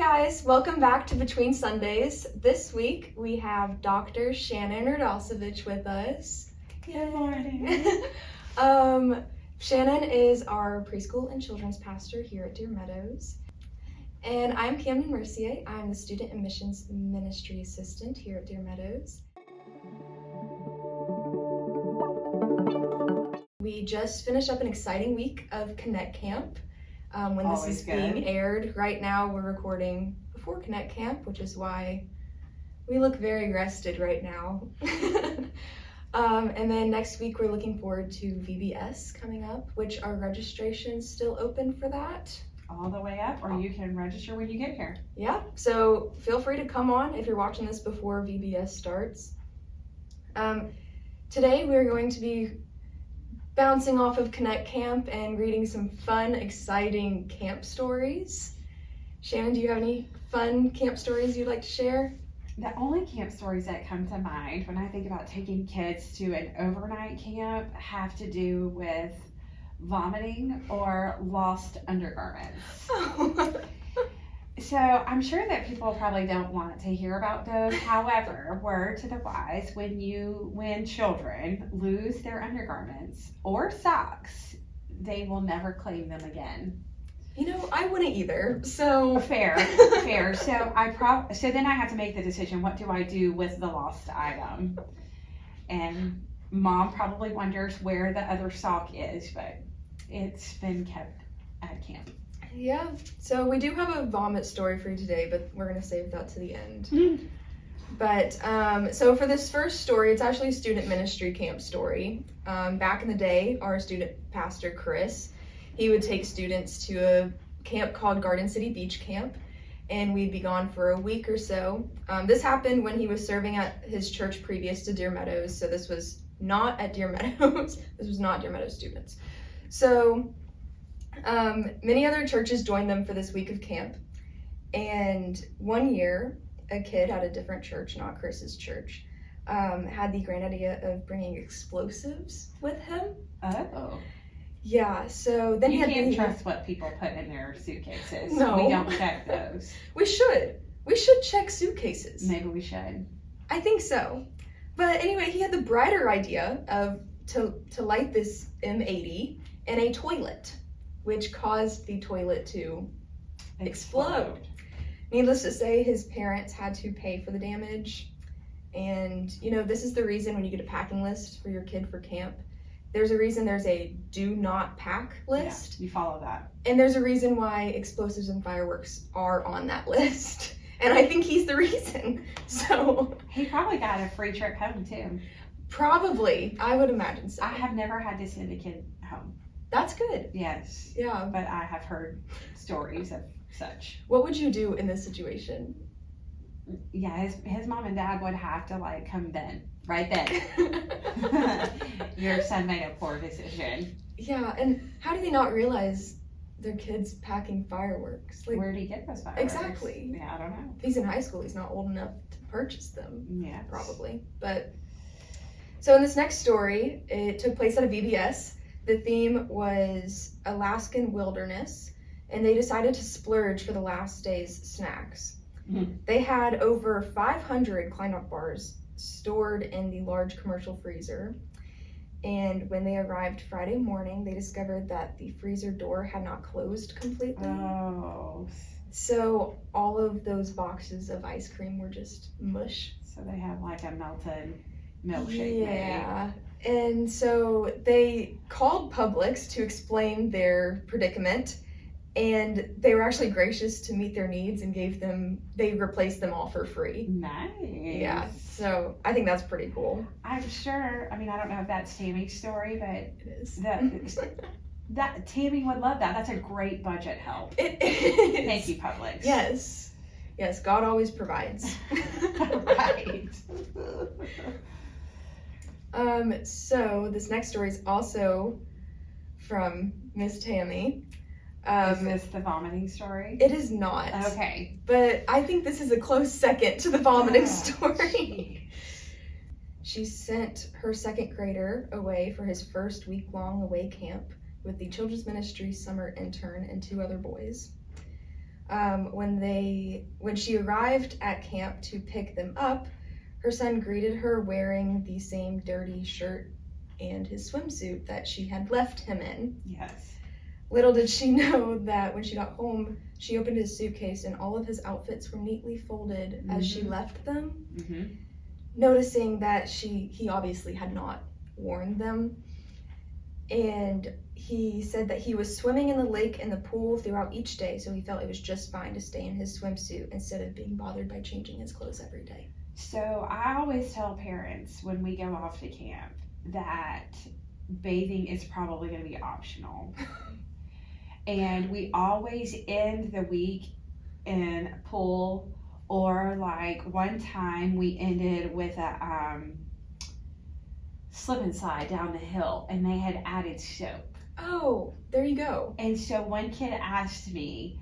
guys, welcome back to Between Sundays. This week we have Dr. Shannon Rudalsevich with us. Good morning. Shannon is our preschool and children's pastor here at Deer Meadows. And I'm Camden Mercier. I'm the Student Admissions Ministry Assistant here at Deer Meadows. We just finished up an exciting week of Connect Camp. When this is being aired, right now we're recording before Connect Camp, which is why we look very rested right now. And then next week we're looking forward to VBS coming up, which our registration's still open for that. All the way up, or you can register when you get here. Yeah, so feel free to come on if you're watching this before VBS starts. Today we're going to be bouncing off of Connect Camp and reading some fun, exciting camp stories. Shannon, do you have any fun camp stories you'd like to share? The only camp stories that come to mind when I think about taking kids to an overnight camp have to do with vomiting or lost undergarments. Oh. So I'm sure that people probably don't want to hear about those. However, word to the wise, when children lose their undergarments or socks, they will never claim them again. You know, I wouldn't either. So fair. So then I have to make the decision, what do I do with the lost item? And mom probably wonders where the other sock is, but it's been kept at camp. Yeah, so we do have a vomit story for you today, but we're going to save that to the end. Mm. But, so for this first story, it's actually a student ministry camp story. Back in the day, our student pastor, Chris, he would take students to a camp called Garden City Beach Camp, and we'd be gone for a week or so. This happened when he was serving at his church previous to Deer Meadows, so this was not at Deer Meadows. This was not Deer Meadows students. So many other churches joined them for this week of camp, and one year a kid at a different church, not Chris's church, had the grand idea of bringing explosives with him. Oh. Yeah, so then you can't trust what people put in their suitcases. No. We don't check those. We should check suitcases. Maybe we should. I think so. But anyway, he had the brighter idea of to light this M80 in a toilet, which caused the toilet to explode. Needless to say, his parents had to pay for the damage. And, you know, this is the reason when you get a packing list for your kid for camp, there's a reason there's a do not pack list. Yeah, you follow that. And there's a reason why explosives and fireworks are on that list. And I think he's the reason. So he probably got a free trip home too. Probably, I would imagine so. I have never had to send a kid home. That's good. Yes. Yeah. But I have heard stories of such. What would you do in this situation? Yeah, his mom and dad would have to come then, right then. Your son made a poor decision. Yeah, and how do they not realize their kid's packing fireworks? Like, where did he get those fireworks? Exactly. Yeah, I don't know. If he's in high school, he's not old enough to purchase them. Yeah. Probably. But so in this next story, it took place at a VBS. The theme was Alaskan wilderness, and they decided to splurge for the last day's snacks. Mm-hmm. They had over 500 Kleinock bars stored in the large commercial freezer, and when they arrived Friday morning, they discovered that the freezer door had not closed completely. Oh. So all of those boxes of ice cream were just mush. So they have a melted milkshake. Yeah. And so they called Publix to explain their predicament, and they were actually gracious to meet their needs and they replaced them all for free. Nice. Yeah, so I think that's pretty cool. I'm sure, I don't know if that's Tammy's story, but It is. that Tammy would love that. That's a great budget help. It is. Thank you, Publix. Yes. Yes, God always provides. Right. So this next story is also from Miss Tammy. Is this the vomiting story? It is not. Okay. But I think this is a close second to the vomiting story. Geez. She sent her second grader away for his first week-long away camp with the Children's Ministry summer intern and 2 other boys. When she arrived at camp to pick them up, her son greeted her wearing the same dirty shirt and his swimsuit that she had left him in. Yes. Little did she know that when she got home, she opened his suitcase and all of his outfits were neatly folded as she left them, noticing that he obviously had not worn them. And he said that he was swimming in the lake and the pool throughout each day, so he felt it was just fine to stay in his swimsuit instead of being bothered by changing his clothes every day. So I always tell parents when we go off to camp that bathing is probably going to be optional. And we always end the week in a pool, or like one time we ended with a slip and slide down the hill, and they had added soap. Oh, there you go. And so one kid asked me,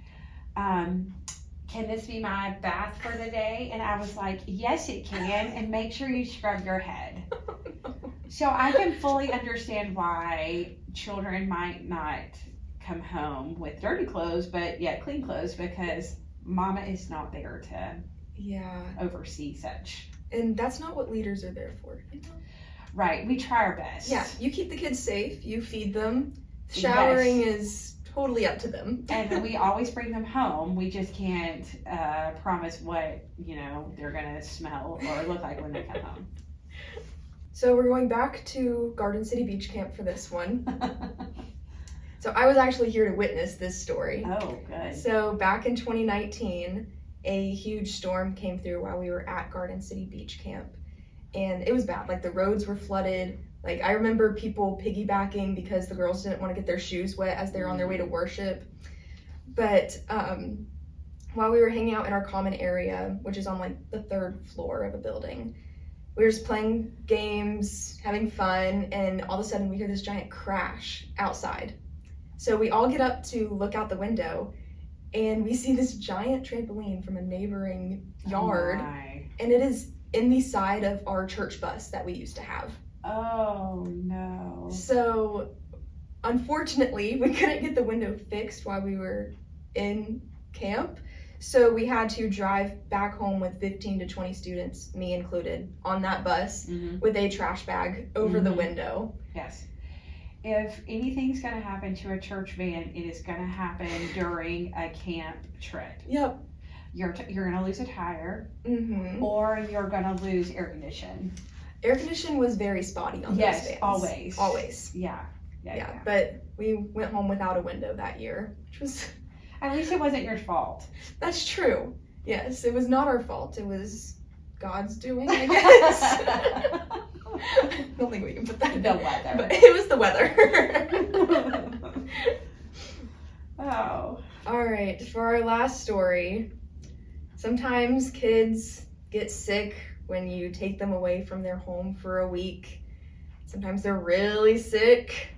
can this be my bath for the day? And I was like, yes, it can, and make sure you scrub your head. So I can fully understand why children might not come home with dirty clothes, but yet clean clothes, because mama is not there to oversee such. And that's not what leaders are there for, you know? Right, we try our best. Yeah, you keep the kids safe, you feed them. Showering is totally up to them. And we always bring them home. We just can't promise what, they're gonna smell or look like when they come home. So we're going back to Garden City Beach Camp for this one. So I was actually here to witness this story. Oh, good. So back in 2019, a huge storm came through while we were at Garden City Beach Camp. And it was bad. Like, the roads were flooded. Like, I remember people piggybacking because the girls didn't want to get their shoes wet as they were on their way to worship. But while we were hanging out in our common area, which is on like the 3rd floor of a building, we were just playing games, having fun, and all of a sudden we hear this giant crash outside. So we all get up to look out the window, and we see this giant trampoline from a neighboring yard, and it is in the side of our church bus that we used to have. Oh, no. So, unfortunately, we couldn't get the window fixed while we were in camp, so we had to drive back home with 15 to 20 students, me included, on that bus with a trash bag over the window. Yes. If anything's going to happen to a church van, it is going to happen during a camp trip. Yep. You're going to lose a tire, or you're going to lose air condition. Air condition was very spotty on those vans. Yes, always. Yeah. But we went home without a window that year, which was... At least it wasn't your fault. That's true. Yes, it was not our fault. It was God's doing, I guess. I don't think we can put that in. The weather. But it was the weather. Oh. All right, for our last story, sometimes kids get sick when you take them away from their home for a week. Sometimes they're really sick.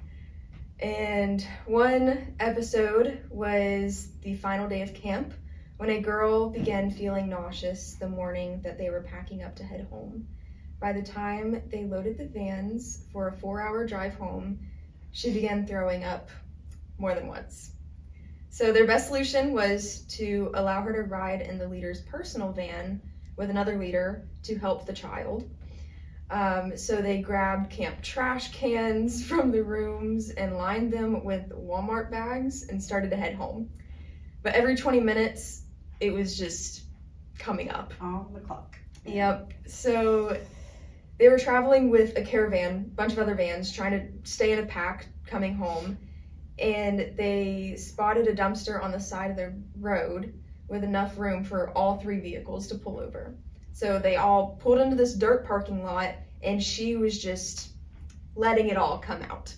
And one episode was the final day of camp when a girl began feeling nauseous the morning that they were packing up to head home. By the time they loaded the vans for a 4-hour drive home, she began throwing up more than once. So their best solution was to allow her to ride in the leader's personal van with another leader to help the child. So they grabbed camp trash cans from the rooms and lined them with Walmart bags and started to head home. But every 20 minutes, it was just coming up. On the clock. Yep. So they were traveling with a caravan, bunch of other vans, trying to stay in a pack coming home. And they spotted a dumpster on the side of the road with enough room for all 3 vehicles to pull over. So they all pulled into this dirt parking lot, and she was just letting it all come out.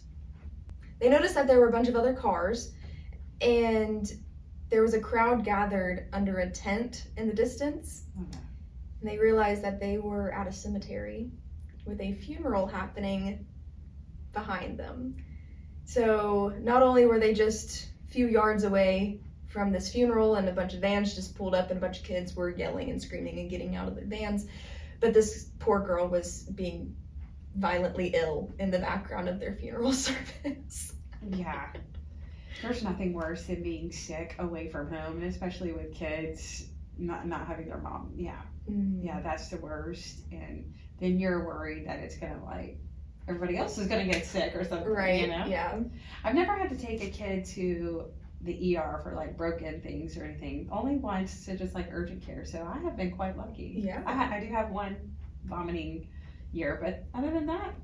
They noticed that there were a bunch of other cars, and there was a crowd gathered under a tent in the distance. And they realized that they were at a cemetery with a funeral happening behind them. So not only were they just a few yards away from this funeral and a bunch of vans just pulled up and a bunch of kids were yelling and screaming and getting out of their vans, but this poor girl was being violently ill in the background of their funeral service. Yeah. There's nothing worse than being sick away from home, and especially with kids not having their mom. Yeah, yeah, that's the worst. And then you're worried that it's gonna like everybody else is gonna get sick or something. Right. You know? Yeah. I've never had to take a kid to the ER for like broken things or anything. Only once to just like urgent care. So I have been quite lucky. Yeah. I do have one vomiting year, but other than that,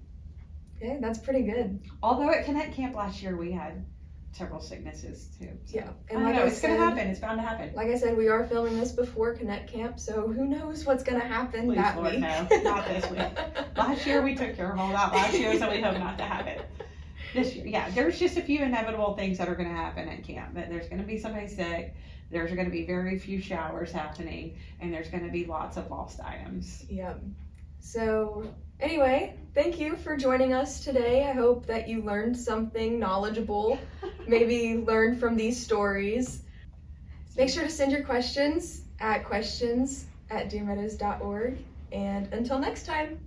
Okay, that's pretty good. although at Connect Camp last year we had several sicknesses too. So. Yeah. I don't know. It's gonna happen. It's bound to happen. Like I said, we are filming this before Connect Camp, so who knows what's gonna happen Please, that Lord, week. no, not this week. Last year we took care of all that last year, so we hope not to have it this year. Yeah, there's just a few inevitable things that are going to happen at camp. That there's going to be somebody sick, there's going to be very few showers happening, and there's going to be lots of lost items. Yep. So anyway, thank you for joining us today. I hope that you learned something knowledgeable, maybe learned from these stories. Make sure to send your questions at questions@deermeadows.org. And until next time.